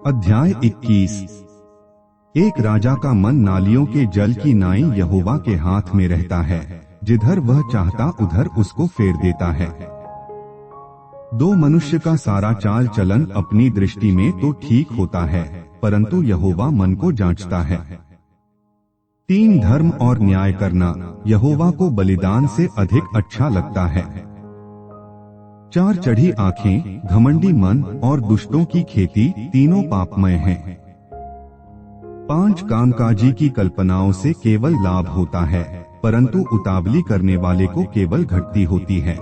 अध्याय 21। एक राजा का मन नालियों के जल की नाई यहोवा के हाथ में रहता है, जिधर वह चाहता उधर उसको फेर देता है। दो मनुष्य का सारा चाल चलन अपनी दृष्टि में तो ठीक होता है, परंतु यहोवा मन को जांचता है। 3 धर्म और न्याय करना यहोवा को बलिदान से अधिक अच्छा लगता है। 4 चढ़ी आंखें, घमंडी मन और दुष्टों की खेती तीनों पापमय हैं। 5 कामकाजी की कल्पनाओं से केवल लाभ होता है, परंतु उतावली करने वाले को केवल घटती होती है।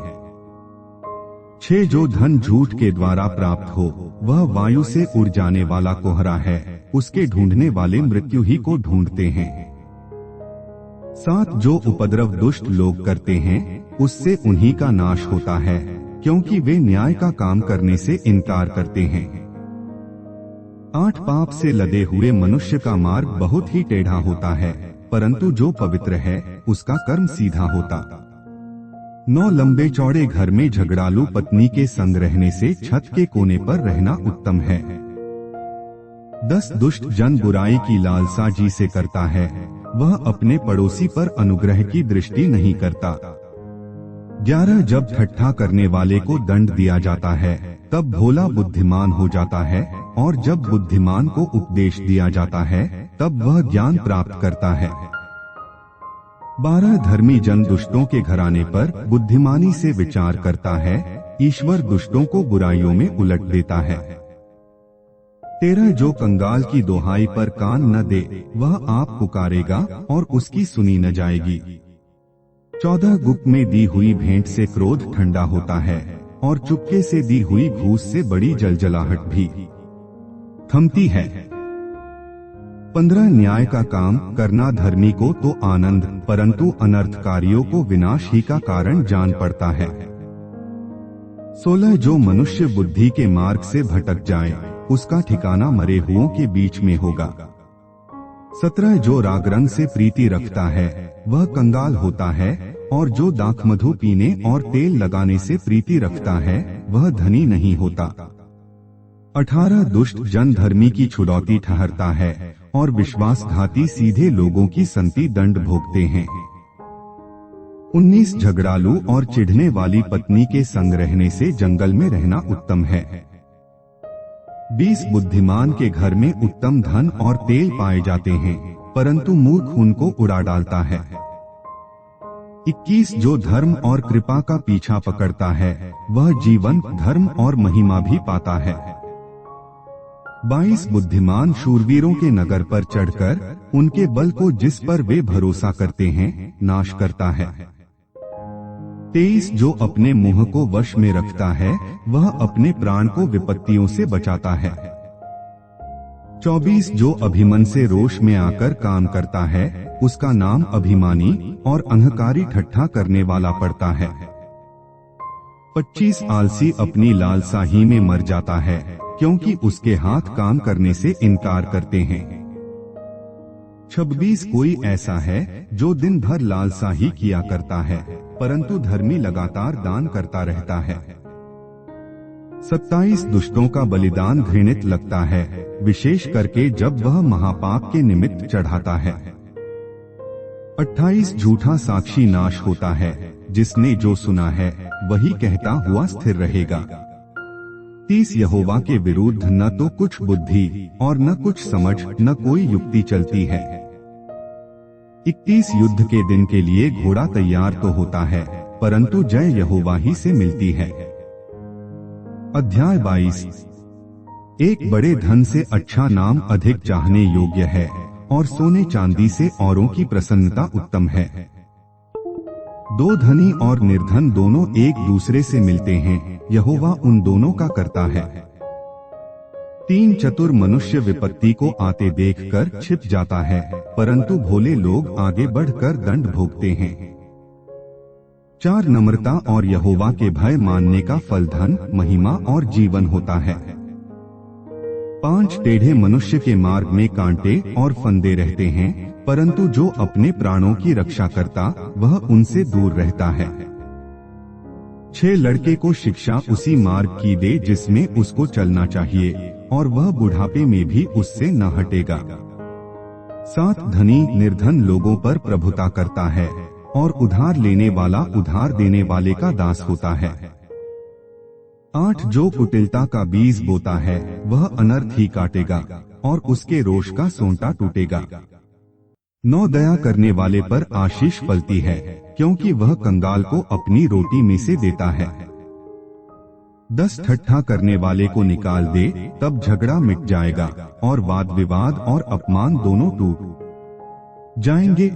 6 जो धन झूठ के द्वारा प्राप्त हो, वह वायु से उड़ जाने वाला कोहरा है, उसके ढूंढने वाले मृत्यु ही को ढूंढते हैं। 7 जो उपद्रव दुष्ट लोग करते हैं, उससे उन्हीं का नाश होता है, क्योंकि वे न्याय का काम करने से इनकार करते हैं। 8 पाप से लदे हुए मनुष्य का मार्ग बहुत ही टेढ़ा होता है, परंतु जो पवित्र है उसका कर्म सीधा होता। 9 लंबे चौड़े घर में झगड़ालू पत्नी के संग रहने से छत के कोने पर रहना उत्तम है। 10 दुष्ट जन बुराई की लालसा जी से करता है, वह अपने पड़ोसी पर अनुग्रह की दृष्टि नहीं करता। 11 जब ठट्ठा करने वाले को दंड दिया जाता है, तब भोला बुद्धिमान हो जाता है, और जब बुद्धिमान को उपदेश दिया जाता है, तब वह ज्ञान प्राप्त करता है। 12 धर्मी जन दुष्टों के घराने पर बुद्धिमानी से विचार करता है, ईश्वर दुष्टों को बुराइयों में उलट देता है। 13 जो कंगाल की दोहाई पर कान न दे, वह आप पुकारेगा और उसकी सुनी न जाएगी। 14 गुप्त में दी हुई भेंट से क्रोध ठंडा होता है, और चुपके से दी हुई घूस से बड़ी जलजलाहट भी थमती है। 15 न्याय का काम करना धर्मी को तो आनंद, परंतु अनर्थकारियों को विनाश ही का कारण जान पड़ता है। 16 जो मनुष्य बुद्धि के मार्ग से भटक जाए, उसका ठिकाना मरे हुओं के बीच में होगा। 17 जो राग रंग से प्रीति रखता है, वह कंगाल होता है, और जो दाख मधु पीने और तेल लगाने से प्रीति रखता है, वह धनी नहीं होता। 18 दुष्ट जन धर्मी की छुड़ौती ठहरता है, और विश्वासघाती सीधे लोगों की संति दंड भोगते हैं। 19 झगड़ालू और चिढ़ने वाली पत्नी के संग रहने से जंगल में रहना उत्तम है। 20 बुद्धिमान के घर में उत्तम धन और तेल पाए जाते हैं, परंतु मूर्ख उनको उड़ा डालता है। 21 जो धर्म और कृपा का पीछा पकड़ता है, वह जीवन, धर्म और महिमा भी पाता है। 22 बुद्धिमान शूरवीरों के नगर पर चढ़कर उनके बल को जिस पर वे भरोसा करते हैं, नाश करता है। 23 जो अपने मुंह को वश में रखता है, वह अपने प्राण को विपत्तियों से बचाता है। 24 जो अभिमन से रोष में आकर काम करता है, उसका नाम अभिमानी और अहंकारी ठट्ठा करने वाला पड़ता है। 25 आलसी अपनी लालसा ही में मर जाता है, क्योंकि उसके हाथ काम करने से इनकार करते हैं। 26 कोई ऐसा है जो दिन भर लालसा ही किया करता है, परंतु धर्मी लगातार दान करता रहता है। 27 दुष्टों का बलिदान घृणित लगता है, विशेष करके जब वह महापाप के निमित्त चढ़ाता है। 28 झूठा साक्षी नाश होता है, जिसने जो सुना है वही कहता हुआ स्थिर रहेगा। 30 यहोवा के विरुद्ध न तो कुछ बुद्धि और न कुछ समझ, न कोई युक्ति चलती है। 31 युद्ध के दिन के लिए घोड़ा तैयार तो होता है, परंतु जय यहोवा ही से मिलती है। अध्याय 22। एक बड़े धन से अच्छा नाम अधिक चाहने योग्य है, और सोने चांदी से औरों की प्रसन्नता उत्तम है। 2 धनी और निर्धन दोनों एक दूसरे से मिलते हैं, यहोवा उन दोनों का करता है। 3 चतुर मनुष्य विपत्ति को आते देखकर छिप जाता है, परंतु भोले लोग आगे बढ़कर दंड भोगते हैं। 4 नम्रता और यहोवा के भय मानने का फल धन, महिमा और जीवन होता है। 5 टेढ़े मनुष्य के मार्ग में कांटे और फंदे रहते हैं, परंतु जो अपने प्राणों की रक्षा करता, वह उनसे दूर रहता है। 6 लड़के को शिक्षा उसी मार्ग की दे जिसमें उसको चलना चाहिए, और वह बुढ़ापे में भी उससे न हटेगा। 7 धनी निर्धन लोगों पर प्रभुता करता है और उधार लेने वाला उधार देने वाले का दास होता है। 8 जो कुटिलता का बीज बोता है वह अनर्थ ही काटेगा और उसके रोष का सोंटा टूटेगा। 9 दया करने वाले पर आशीष फलती है, क्योंकि वह कंगाल को अपनी रोटी में से देता है। 10 ठट्ठा करने वाले को निकाल दे, तब झगड़ा मिट जाएगा और वाद विवाद और अपमान दोनों टूट जाएंगे।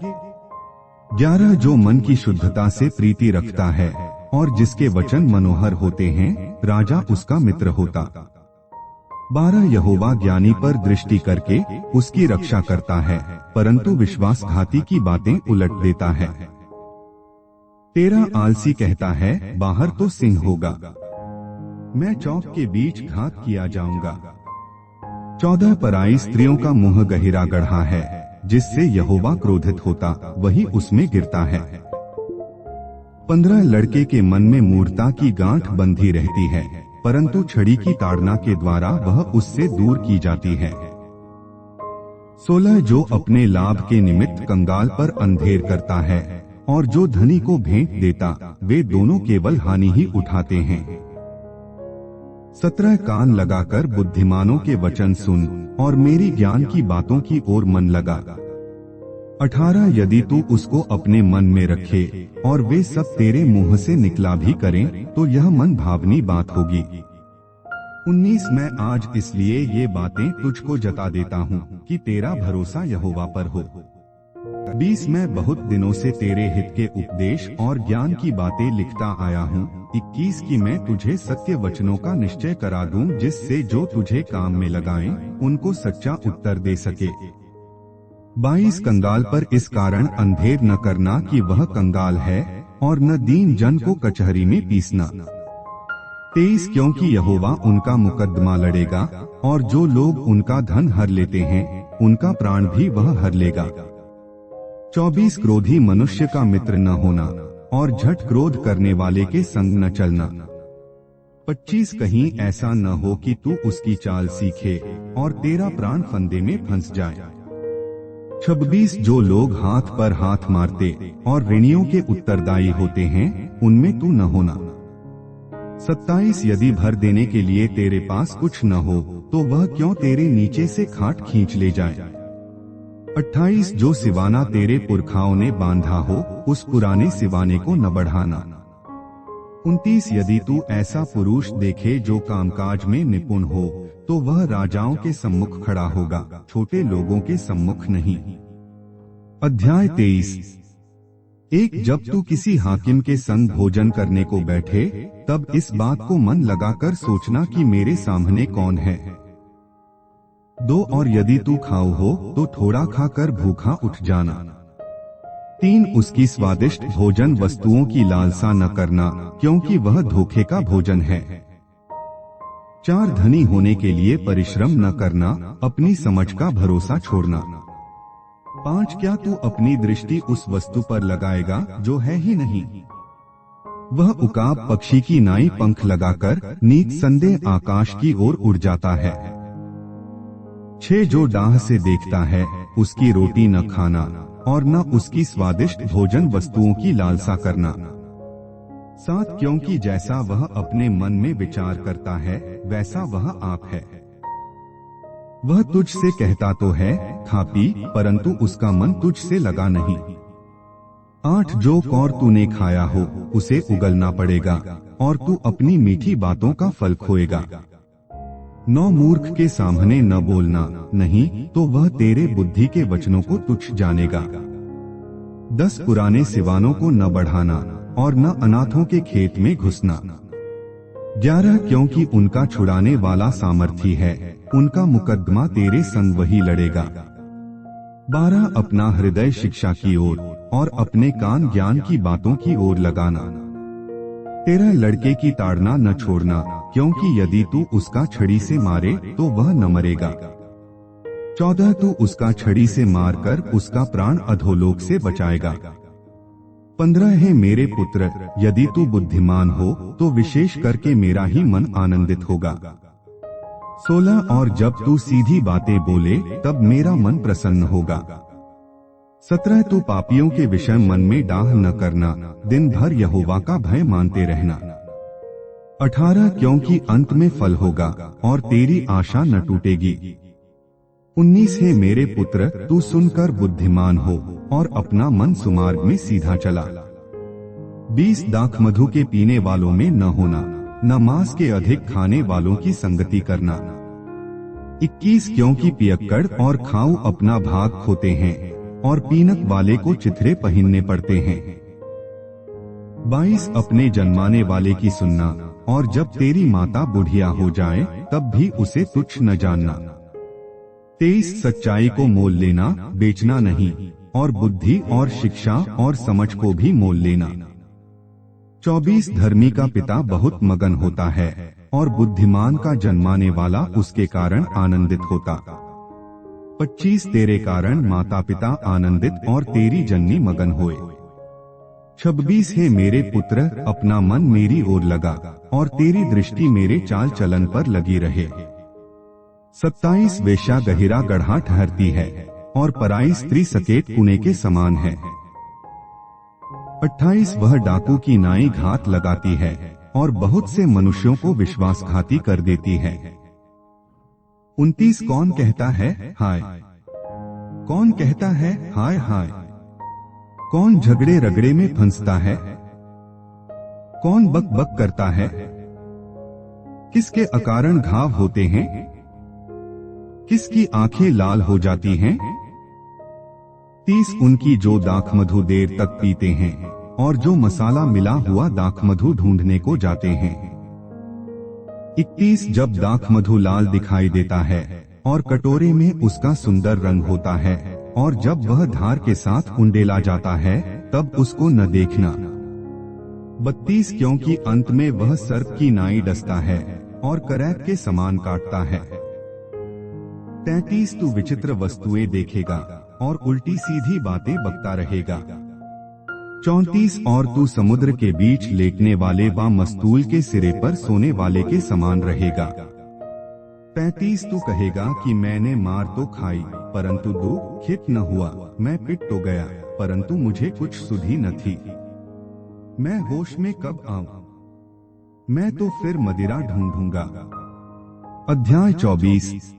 11 जो मन की शुद्धता से प्रीति रखता है और जिसके वचन मनोहर होते हैं, राजा उसका मित्र होता। 12 यहोवा ज्ञानी पर दृष्टि करके उसकी रक्षा करता है, परंतु विश्वासघाती की बातें उलट देता है। 13 आलसी कहता है, बाहर तो सिंह होगा, मैं चौक के बीच घात किया जाऊंगा। 14 पराई स्त्रियों का मुंह गहिरा गढ़ा है, जिससे यहोवा क्रोधित होता वही उसमें गिरता है। 15 लड़के के मन में मूर्खता की गांठ बंधी रहती है, परंतु छड़ी की ताड़ना के द्वारा वह उससे दूर की जाती है। 16 जो अपने लाभ के निमित्त कंगाल पर अंधेर करता है और जो धनी को भेंट देता, वे दोनों केवल हानि ही उठाते हैं। 17 कान लगाकर बुद्धिमानों के वचन सुन और मेरी ज्ञान की बातों की ओर मन लगा। 18 यदि तू उसको अपने मन में रखे और वे सब तेरे मुंह से निकला भी करें, तो यह मन भावनी बात होगी। 19 मैं आज इसलिए ये बातें तुझको जता देता हूँ कि तेरा भरोसा यहोवा पर हो। 20 मैं बहुत दिनों से तेरे हित के उपदेश और ज्ञान की बातें लिखता आया हूँ। 21 की मैं तुझे सत्य वचनों का निश्चय करा दूं, जिससे जो तुझे काम में लगाएं, उनको सच्चा उत्तर दे सके। 22 कंगाल पर इस कारण अंधेर न करना कि वह कंगाल है, और न दीन जन को कचहरी में पीसना। 23 क्योंकि यहोवा उनका मुकद्दमा लड़ेगा और जो लोग उनका धन हर लेते हैं, उनका प्राण भी वह हर लेगा। 24 क्रोधी मनुष्य का मित्र न होना और झट क्रोध करने वाले के संग न चलना। 25 कहीं ऐसा न हो कि तू उसकी चाल सीखे और तेरा प्राण फंदे में फंस जाए। 26 जो लोग हाथ पर हाथ मारते और ऋणियों के उत्तरदायी होते हैं, उनमें तू न होना। 27 यदि भर देने के लिए तेरे पास कुछ न हो, तो वह क्यों तेरे नीचे से खाट खींच ले जाए। 28 जो सिवाना तेरे पुरखाओं ने बांधा हो, उस पुराने सिवाने को न बढ़ाना। 29 यदि तू ऐसा पुरुष देखे जो कामकाज में निपुण हो, तो वह राजाओं के सम्मुख खड़ा होगा, छोटे लोगों के सम्मुख नहीं। अध्याय 23 1 जब तू किसी हाकिम के संग भोजन करने को बैठे, तब इस बात को मन लगाकर सोचना कि मेरे सामने कौन है। 2 और यदि तू खाओ हो, तो थोड़ा खाकर भूखा उठ जाना। 3 उसकी स्वादिष्ट भोजन वस्तुओं की लालसा न करना, क्योंकि वह धोखे का भोजन है। 4 धनी होने के लिए परिश्रम न करना, अपनी समझ का भरोसा छोड़ना। 5 क्या तू अपनी दृष्टि उस वस्तु पर लगाएगा जो है ही नहीं। वह उकाब पक्षी की नाई पंख लगाकर नीत संदेह आकाश की ओर उड़ जाता है। 6 जो डाह से देखता है, उसकी रोटी न खाना और न उसकी स्वादिष्ट भोजन वस्तुओं की लालसा करना। 7 क्योंकि जैसा वह अपने मन में विचार करता है, वैसा वह आप है। वह तुझसे कहता तो है, खा पी, परंतु उसका मन तुझसे लगा नहीं। 8 जो कौर तूने खाया हो, उसे उगलना पड़ेगा और तू अपनी मीठी बातों का फल खोएगा। 9 मूर्ख के सामने न बोलना, नहीं तो वह तेरे बुद्धि के वचनों को तुच्छ जानेगा। 10 पुराने सिवानों को न बढ़ाना और न अनाथों के खेत में घुसना। 11 क्योंकि उनका छुड़ाने वाला सामर्थी है, उनका मुकद्दमा तेरे संग वही लड़ेगा। 12 अपना हृदय शिक्षा की ओर और अपने कान ज्ञान की बातों की ओर लगाना। 13 लड़के की ताड़ना न छोड़ना, क्योंकि यदि तू उसका छड़ी से मारे तो वह न मरेगा। 14 तू उसका छड़ी से मारकर उसका प्राण अधोलोक से बचाएगा। 15 है मेरे पुत्र, यदि तू बुद्धिमान हो तो विशेष करके मेरा ही मन आनंदित होगा। 16 और जब तू सीधी बातें बोले तब मेरा मन प्रसन्न होगा। 17 तू पापियों के विषय मन में डाह न करना, दिन भर यहोवा का भय मानते रहना। 18 क्योंकि अंत में फल होगा और तेरी आशा न टूटेगी। 19 हे मेरे पुत्र, तू सुनकर बुद्धिमान हो और अपना मन सुमार्ग में सीधा चला। 20 दाखमधु के पीने वालों में न होना, न मांस के अधिक खाने वालों की संगति करना। 21 क्योंकि पियक्कड़ और खाऊ अपना भाग खोते हैं और पीनक वाले को चिथड़े पहनने पड़ते हैं। 22 अपने जन्माने वाले की सुनना, और जब तेरी माता बुढ़िया हो जाए तब भी उसे तुच्छ न जानना। 23 सच्चाई को मोल लेना, बेचना नहीं, और बुद्धि और शिक्षा और समझ को भी मोल लेना। 24 धर्मी का पिता बहुत मगन होता है और बुद्धिमान का जन्माने वाला उसके कारण आनंदित होता। 25 तेरे कारण माता पिता आनंदित और तेरी जननी मगन होए। 26 है मेरे पुत्र, अपना मन मेरी ओर लगा और तेरी दृष्टि मेरे चाल चलन पर लगी रहे। 27 वेश्या गहिरा गड्ढा ठहरती है और पराई स्त्री सकेत कुएं के समान है। 28 वह डाकू की नाई घात लगाती है और बहुत से मनुष्यों को विश्वासघाती कर देती है। 29 कौन कहता है हाय, कौन कहता है हाय हाय, कौन झगड़े रगड़े में फंसता है, कौन बक बक करता है, किसके अकारण घाव होते हैं, किसकी आंखें लाल हो जाती हैं। 30 उनकी जो दाखमधु देर तक पीते हैं और जो मसाला मिला हुआ दाखमधु ढूंढने को जाते हैं। 31 जब दाखमधु लाल दिखाई देता है और कटोरे में उसका सुंदर रंग होता है और जब वह धार के साथ उंडेला जाता है तब उसको न देखना। 32 क्योंकि अंत में वह सर्प की नाई डसता है और करैत के समान काटता है। 33 तू विचित्र वस्तुएं देखेगा और उल्टी सीधी बातें बकता रहेगा। 34 और तू समुद्र के बीच लेटने वाले व मस्तूल के सिरे पर सोने वाले के समान रहेगा। 35 तू कहेगा कि मैंने मार तो खाई परंतु दुखित न हुआ, मैं पिट तो गया परंतु मुझे कुछ सुधि न थी। मैं होश में कब आऊं, मैं तो फिर मदिरा ढूंढूंगा। अध्याय 24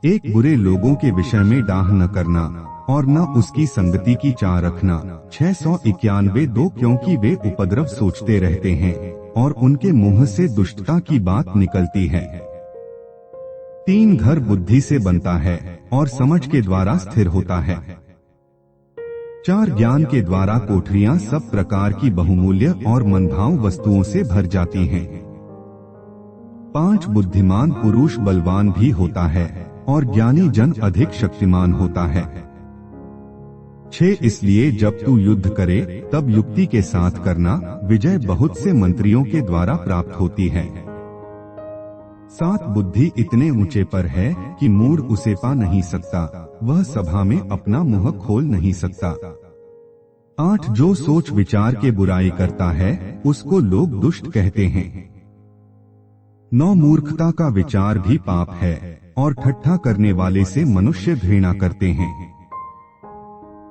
एक बुरे लोगों के विषय में डाह न करना और न उसकी संगति की चाह रखना। 691 2 क्योंकि वे उपद्रव सोचते रहते हैं और उनके मुंह से दुष्टता की बात निकलती है। 3 घर बुद्धि से बनता है और समझ के द्वारा स्थिर होता है। 4 ज्ञान के द्वारा कोठरियां सब प्रकार की बहुमूल्य और मनभाऊ वस्तुओं से भर जाती हैं। 5 बुद्धिमान पुरुष बलवान भी होता है और ज्ञानी जन अधिक शक्तिमान होता है। 6 इसलिए जब तू युद्ध करे तब युक्ति के साथ करना, विजय बहुत से मंत्रियों के द्वारा प्राप्त होती है। 7 बुद्धि इतने ऊंचे पर है कि मूढ़ उसे पा नहीं सकता, वह सभा में अपना मुंह खोल नहीं सकता। 8 जो सोच विचार के बुराई करता है उसको लोग दुष्ट कहते हैं। 9 मूर्खता का विचार भी पाप है और ठट्ठा करने वाले से मनुष्य घृणा करते हैं।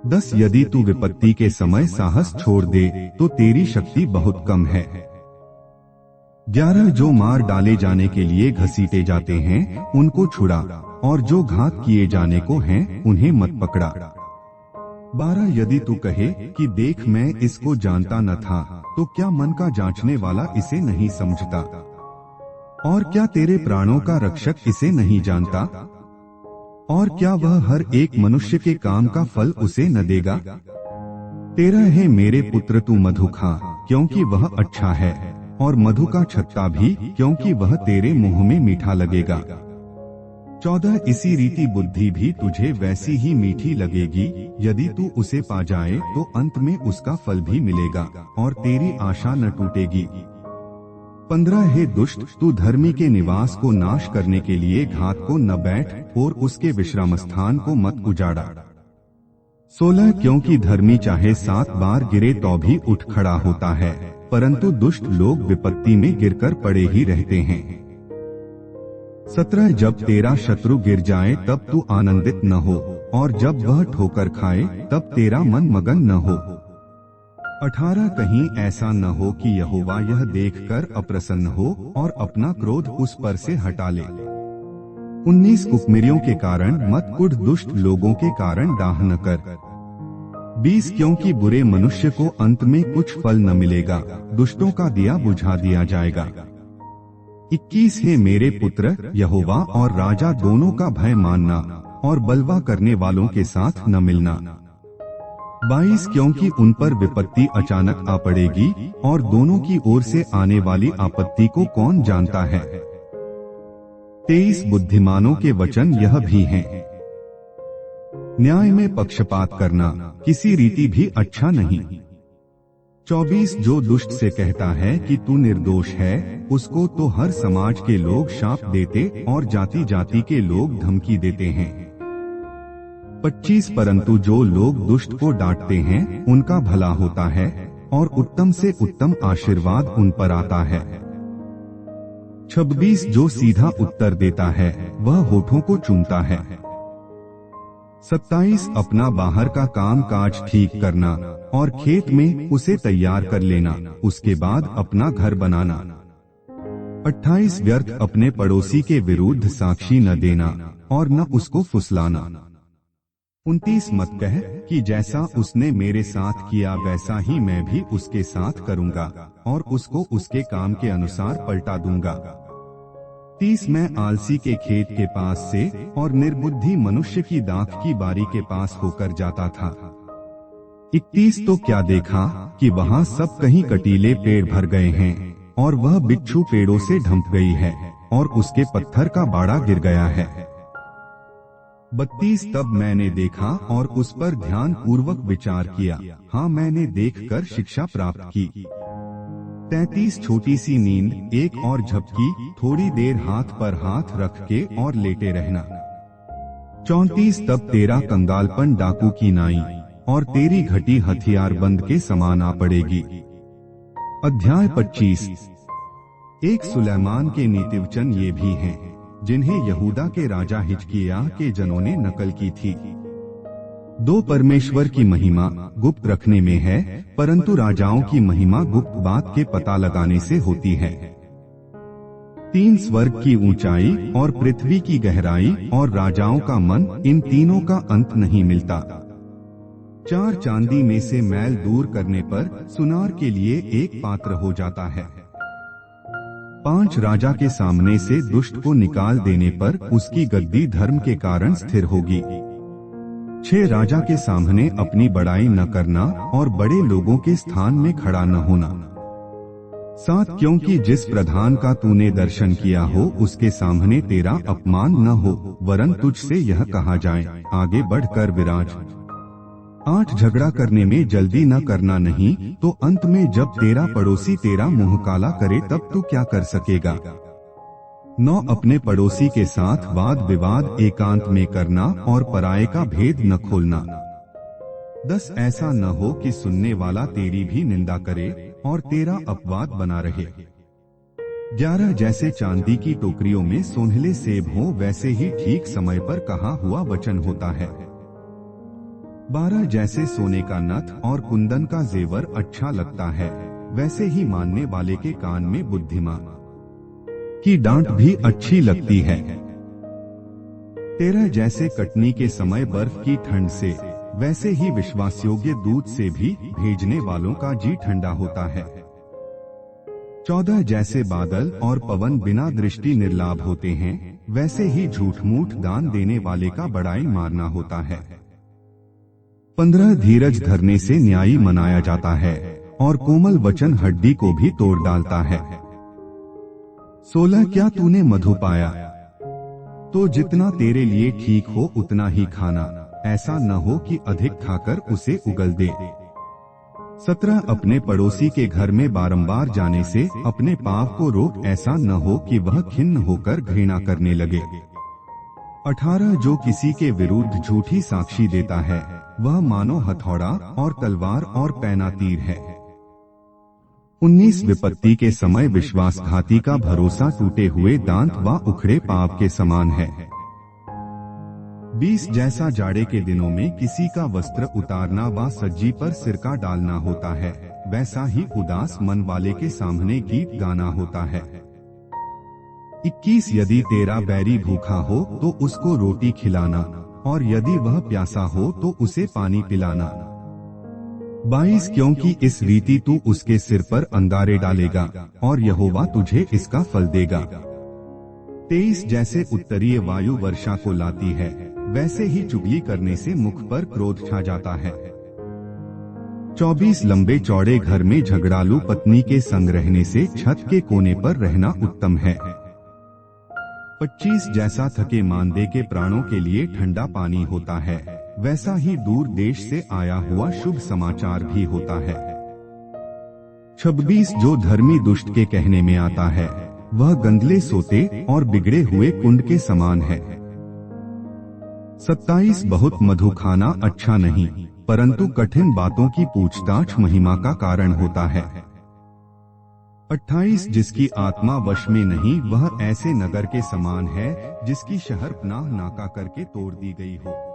10 यदि तू विपत्ति के समय साहस छोड़ दे तो तेरी शक्ति बहुत कम है। 11 जो मार डाले जाने के लिए घसीटे जाते हैं उनको छुड़ा, और जो घात किए जाने को हैं उन्हें मत पकड़ा। 12 यदि तू कहे कि देख मैं इसको जानता न था, तो क्या मन का जांचने वाला इसे नहीं समझता, और क्या तेरे प्राणों का रक्षक इसे नहीं जानता, और क्या वह हर एक मनुष्य के काम का फल उसे न देगा। 13 है मेरे पुत्र तू मधु खा क्योंकि वह अच्छा है, और मधु का छत्ता भी क्योंकि वह तेरे मुंह में मीठा लगेगा। 14 इसी रीति बुद्धि भी तुझे वैसी ही मीठी लगेगी, यदि तू उसे पा जाए तो अंत में उसका फल भी मिलेगा और तेरी आशा न टूटेगी। 15 है दुष्ट, तू धर्मी के निवास को नाश करने के लिए घात को न बैठ और उसके विश्राम स्थान को मत उजाड़ा। 16 क्योंकि धर्मी चाहे 7 बार गिरे तो भी उठ खड़ा होता है, परंतु दुष्ट लोग विपत्ति में गिरकर पड़े ही रहते हैं। 17 जब तेरा शत्रु गिर जाए तब तू आनंदित न हो, और जब वह ठोकर खाए तब तेरा मन मगन न हो। 18 कहीं ऐसा न हो कि यहोवा यह देखकर अप्रसन्न हो और अपना क्रोध उस पर से हटा ले। 19 कुकर्मियों के कारण मत कुढ़, दुष्ट लोगों के कारण डाह न कर। 20 क्योंकि बुरे मनुष्य को अंत में कुछ फल न मिलेगा, दुष्टों का दिया बुझा दिया जाएगा। 21 है मेरे पुत्र, यहोवा और राजा दोनों का भय मानना और बलवा करने वालों के साथ न मिलना। 22 क्योंकि उन पर विपत्ति अचानक आ पड़ेगी और दोनों की ओर से आने वाली आपत्ति को कौन जानता है। 23 बुद्धिमानों के वचन यह भी हैं, न्याय में पक्षपात करना किसी रीति भी अच्छा नहीं। 24 जो दुष्ट से कहता है कि तू निर्दोष है, उसको तो हर समाज के लोग शाप देते और जाति जाति के लोग धमकी देते हैं। 25 परंतु जो लोग दुष्ट को डांटते हैं उनका भला होता है और उत्तम से उत्तम आशीर्वाद उन पर आता है। 26 जो सीधा उत्तर देता है वह होठों को चूमता है। 27 अपना बाहर का काम काज ठीक करना और खेत में उसे तैयार कर लेना, उसके बाद अपना घर बनाना। 28 व्यर्थ अपने पड़ोसी के विरुद्ध साक्षी न देना और न उसको फुसलाना। 29 मत कह कि जैसा उसने मेरे साथ किया वैसा ही मैं भी उसके साथ करूंगा और उसको उसके काम के अनुसार पलटा दूंगा। 30 मैं आलसी के खेत के पास से और निर्बुद्धि मनुष्य की दाख की बारी के पास होकर जाता था। 31 तो क्या देखा कि वहाँ सब कहीं कटीले पेड़ भर गए हैं और वह बिच्छू पेड़ों से ढंप गई है और उसके पत्थर का बाड़ा गिर गया है। 32 तब मैंने देखा और उस पर ध्यान पूर्वक विचार किया, हाँ मैंने देखकर शिक्षा प्राप्त की। 33 छोटी सी नींद, एक और झपकी, थोड़ी देर हाथ पर हाथ रख के और लेटे रहना। 34 तब तेरा कंगालपन डाकू की नाई और तेरी घटी हथियारबंद के समान आ पड़ेगी। अध्याय 25। एक सुलेमान के नीतिवचन ये भी हैं, जिन्हें यहूदा के राजा हिजकिय्याह के जनों ने नकल की थी। 2 परमेश्वर की महिमा गुप्त रखने में है, परंतु राजाओं की महिमा गुप्त बात के पता लगाने से होती है। 3 स्वर्ग की ऊंचाई और पृथ्वी की गहराई और राजाओं का मन, इन तीनों का अंत नहीं मिलता। 4 चांदी में से मैल दूर करने पर सुनार के लिए एक पात्र हो जाता है। 5 राजा के सामने से दुष्ट को निकाल देने पर उसकी गद्दी धर्म के कारण स्थिर होगी। 6 राजा के सामने अपनी बड़ाई न करना और बड़े लोगों के स्थान में खड़ा न होना। 7 क्योंकि जिस प्रधान का तूने दर्शन किया हो उसके सामने तेरा अपमान न हो, वरन तुझसे यह कहा जाए, आगे बढ़कर विराज। 8 झगड़ा करने में जल्दी न करना नहीं, तो अंत में जब तेरा पड़ोसी तेरा मुंह काला करे तब तू क्या कर सकेगा। 9 अपने पड़ोसी के साथ वाद विवाद एकांत में करना और पराये का भेद न खोलना। 10 ऐसा न हो कि सुनने वाला तेरी भी निंदा करे और तेरा अपवाद बना रहे। 11 जैसे चांदी की टोकरियों में सोनहले सेब हो वैसे ही ठीक समय पर कहा हुआ वचन होता है। 12 जैसे सोने का नथ और कुंदन का जेवर अच्छा लगता है, वैसे ही मानने वाले के कान में बुद्धिमान की डांट भी अच्छी लगती है। 13 जैसे कटनी के समय बर्फ की ठंड से, वैसे ही विश्वासयोग्य दूध से भी भेजने वालों का जी ठंडा होता है। 14 जैसे बादल और पवन बिना दृष्टि निर्लाभ होते हैं, वैसे ही झूठ मूठ दान देने वाले का बड़ाई मारना होता है। 15 धीरज धरने से न्यायी मनाया जाता है और कोमल वचन हड्डी को भी तोड़ डालता है। 16 क्या तूने मधु पाया, तो जितना तेरे लिए ठीक हो उतना ही खाना, ऐसा न हो कि अधिक खाकर उसे उगल दे। 17 अपने पड़ोसी के घर में बारंबार जाने से अपने पाप को रोक, ऐसा न हो कि वह खिन्न होकर घृणा करने लगे। 18 जो किसी के विरुद्ध झूठी साक्षी देता है वह मानो हथौड़ा और तलवार और पैना तीर है। 19 विपत्ति के समय विश्वासघाती का भरोसा टूटे हुए दांत व उखड़े पाप के समान है। 20 जैसा जाड़े के दिनों में किसी का वस्त्र उतारना व सज्जी पर सिरका डालना होता है, वैसा ही उदास मन वाले के सामने गीत गाना होता है। 21 यदि तेरा बैरी भूखा हो तो उसको रोटी खिलाना, और यदि वह प्यासा हो तो उसे पानी पिलाना। 22 क्योंकि इस रीति तू उसके सिर पर अंगारे डालेगा और यहोवा तुझे इसका फल देगा। 23 जैसे उत्तरीय वायु वर्षा को लाती है, वैसे ही चुगली करने से मुख पर क्रोध छा जाता है। 24 लंबे चौड़े घर में झगड़ालू पत्नी के संग रहने से छत के कोने पर रहना उत्तम है। 25 जैसा थके मांदे के प्राणों के लिए ठंडा पानी होता है, वैसा ही दूर देश से आया हुआ शुभ समाचार भी होता है। 26 जो धर्मी दुष्ट के कहने में आता है, वह गंदले सोते और बिगड़े हुए कुंड के समान है। 27 बहुत मधु खाना अच्छा नहीं, परंतु कठिन बातों की पूछताछ महिमा का कारण होता है। 28 जिसकी आत्मा वश में नहीं, वह ऐसे नगर के समान है जिसकी शहर पनाह नाका करके तोड़ दी गई हो।